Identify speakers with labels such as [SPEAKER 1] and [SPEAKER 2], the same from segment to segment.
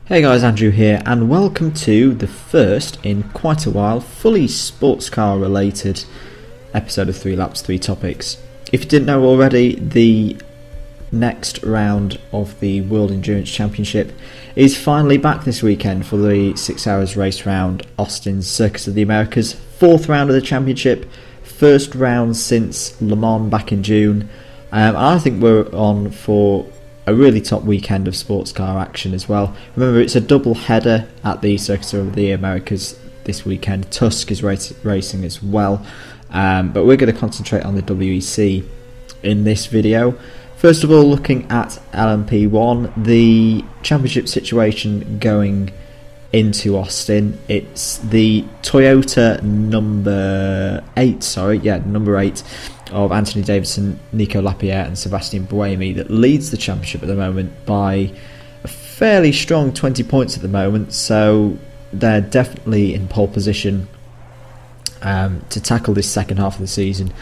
[SPEAKER 1] Hey guys, Andrew here, and welcome to the first in quite a while fully sports car related episode of 3 Laps 3 Topics. If you didn't know already, the next round of the World Endurance Championship is finally back this weekend for the 6 hours race round Austin's Circus of the Americas. Fourth round of the championship, first round since Le Mans back in June. I think we're on for a really top weekend of sports car action as well. Remember, it's a double header at the Circus of the Americas this weekend. Tusk is racing as well, but we're going to concentrate on the WEC in this video. First of all, looking at LMP1, the championship situation going into Austin. It's the Toyota number 8 of Anthony Davidson, Nico Lapierre and Sebastian Buemi that leads the championship at the moment by a fairly strong 20 points at the moment, so they're definitely in pole position to tackle this second half of the season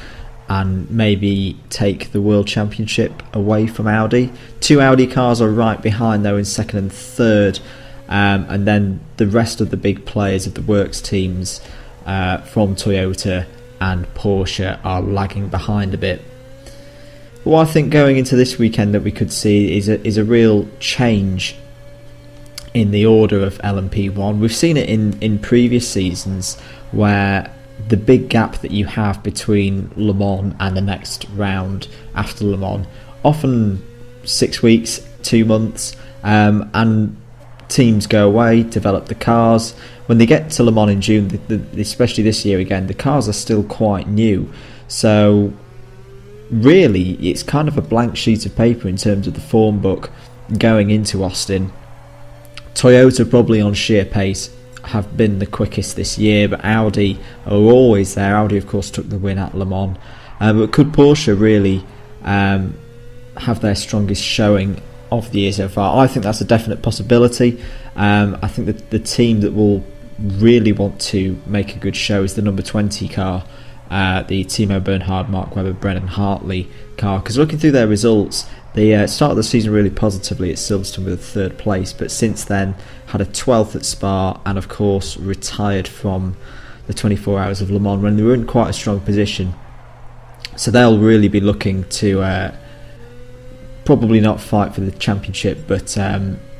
[SPEAKER 1] and maybe take the World Championship away from Audi. Two Audi cars are right behind though in second and third, and then the rest of the big players of the works teams from Toyota and Porsche are lagging behind a bit. What I think going into this weekend that we could see is a real change in the order of LMP1. We've seen it in previous seasons where the big gap that you have between Le Mans and the next round after Le Mans, often 6 weeks, 2 months, and teams go away, develop the cars. When they get to Le Mans in June, especially this year again, the cars are still quite new. So really, it's kind of a blank sheet of paper in terms of the form book going into Austin. Toyota, probably on sheer pace, have been the quickest this year, but Audi are always there. Audi, of course, took the win at Le Mans. But could Porsche really have their strongest showing of the year so far? I think that's a definite possibility. I think that the team that will really want to make a good show is the number 20 car, the Timo Bernhard, Mark Webber, Brennan Hartley car, because looking through their results, they started the season really positively at Silverstone with a third place, but since then had a 12th at Spa and of course retired from the 24 hours of Le Mans when they were in quite a strong position. So they'll really be looking to probably not fight for the championship, but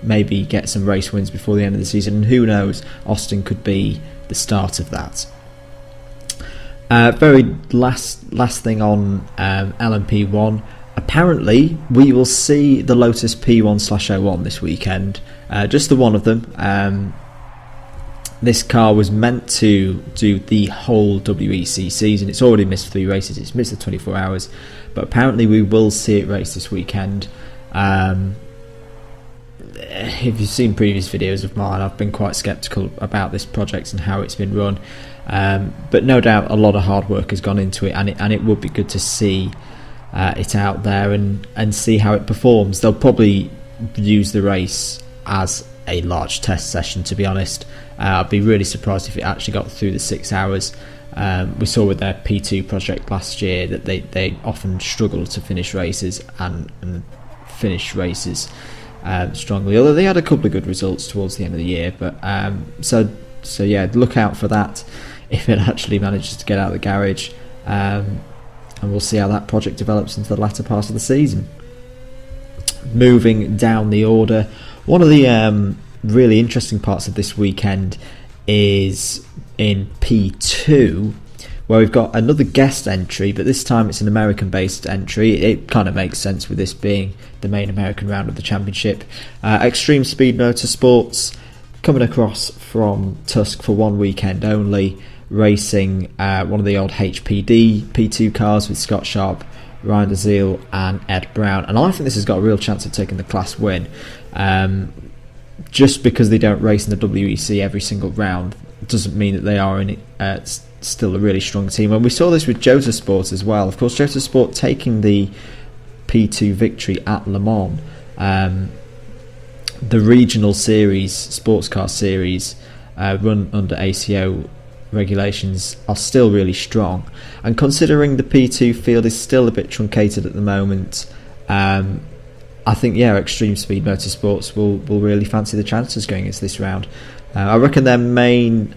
[SPEAKER 1] maybe get some race wins before the end of the season, and who knows, Austin could be the start of that. Very last thing on LMP1, apparently we will see the Lotus P1/01 this weekend, just the one of them. This car was meant to do the whole WEC season. It's already missed 3 races, it's missed the 24 hours, but apparently we will see it race this weekend. If you've seen previous videos of mine, I've been quite sceptical about this project and how it's been run, but no doubt a lot of hard work has gone into it, and it would be good to see it out there and see how it performs. They'll probably use the race as a large test session, to be honest. I'd be really surprised if it actually got through the 6 hours. We saw with their P2 project last year that they often struggle to finish races and finish races strongly, although they had a couple of good results towards the end of the year. But so yeah, look out for that if it actually manages to get out of the garage, and we'll see how that project develops into the latter part of the season. Moving down the order, one of the really interesting parts of this weekend is in P2, where we've got another guest entry, but this time it's an American-based entry. It kind of makes sense with this being the main American round of the championship. Extreme Speed Motorsports coming across from Tusk for one weekend only, racing one of the old HPD P2 cars with Scott Sharp, Ryan DeZiel and Ed Brown, and I think this has got a real chance of taking the class win. Just because they don't race in the WEC every single round doesn't mean that they are in it, still a really strong team, and we saw this with Jota Sport as well. Of course, Jota Sport taking the P2 victory at Le Mans. The regional series, sports car series, run under ACO regulations, are still really strong, and considering the P2 field is still a bit truncated at the moment, I think, yeah, Extreme Speed Motorsports will really fancy the chances going into this round. I reckon their main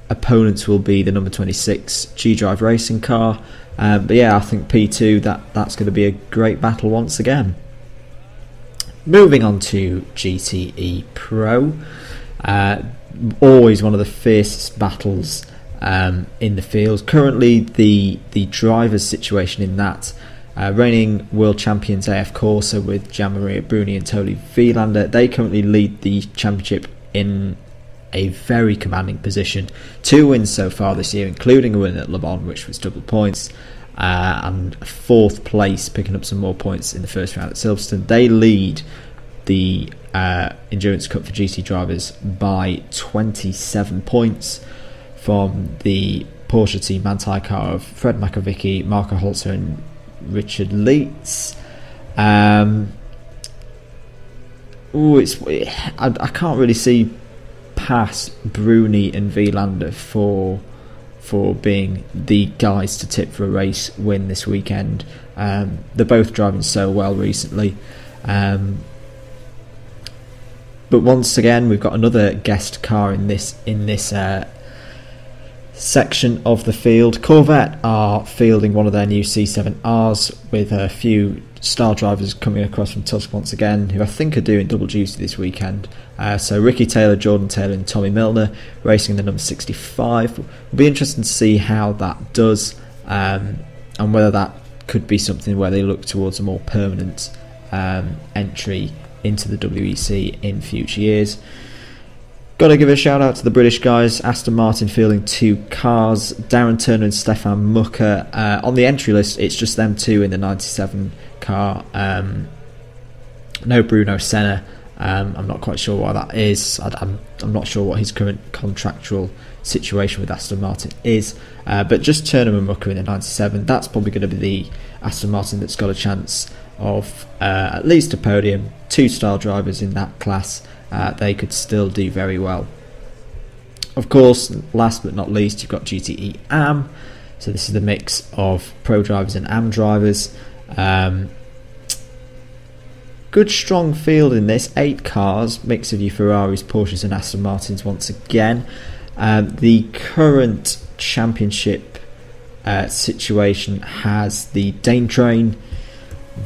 [SPEAKER 1] opponents will be the number 26 G-Drive racing car. But yeah, I think P2, that's going to be a great battle once again. Moving on to GTE Pro. Always one of the fiercest battles in the field. Currently, the drivers' situation in that, reigning world champions AF Corsa with Gianmaria Bruni and Tony Vielander, they currently lead the championship in a very commanding position. 2 wins so far this year, including a win at Le Mans, which was double points, and 4th place, picking up some more points in the first round at Silverstone. They lead the Endurance Cup for GT drivers by 27 points from the Porsche team Manthey car of Fred Makovicky, Marco Holzer and Richard Leitz. I can't really see past Bruni and Vielander for being the guys to tip for a race win this weekend. They're both driving so well recently. But once again, we've got another guest car in this section of the field. Corvette are fielding one of their new C7Rs with a few star drivers coming across from Tusk once again, who I think are doing double duty this weekend. So Ricky Taylor, Jordan Taylor and Tommy Milner racing the number 65. It'll be interesting to see how that does, and whether that could be something where they look towards a more permanent entry into the WEC in future years. Got to give a shout out to the British guys. Aston Martin fielding 2 cars, Darren Turner and Stefan Mucker. On the entry list, it's just them 2 in the 97 car. No Bruno Senna. I'm not quite sure why that is. I'm not sure what his current contractual situation with Aston Martin is. But just Turner and Mucker in the 97. That's probably going to be the Aston Martin that's got a chance of at least a podium. 2 star drivers in that class. They could still do very well. Of course, last but not least, you've got GTE AM. So this is the mix of pro drivers and AM drivers. Good strong field in this. 8 cars, mix of your Ferraris, Porsches and Aston Martins once again. The current championship situation has the Dane Train,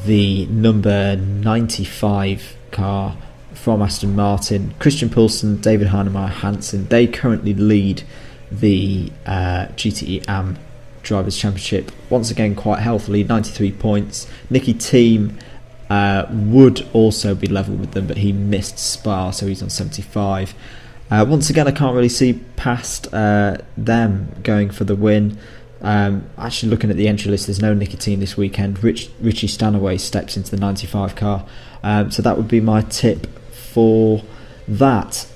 [SPEAKER 1] the number 95 car from Aston Martin, Christian Poulsen, David Heinemeier Hansen. They currently lead the GTE AM Drivers' Championship once again quite healthily, 93 points. Nicky Thiem would also be level with them, but he missed Spa, so he's on 75. Once again, I can't really see past them going for the win. Actually, looking at the entry list, there's no Nicky Thiem this weekend. Richie Stanaway steps into the 95 car, so that would be my tip for that.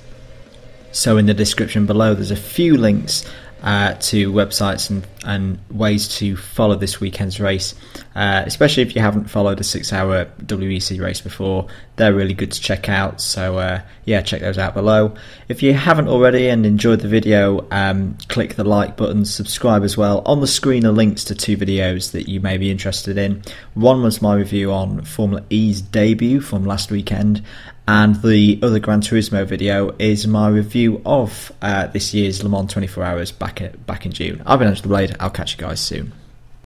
[SPEAKER 1] So in the description below, there's a few links to websites and ways to follow this weekend's race, especially if you haven't followed a 6-hour WEC race before. They're really good to check out, so yeah, check those out below. If you haven't already and enjoyed the video, click the like button, subscribe as well. On the screen are links to 2 videos that you may be interested in. One was my review on Formula E's debut from last weekend, and the other Gran Turismo video is my review of this year's Le Mans 24 Hours back in June. I've been Angela Blade. I'll catch you guys soon.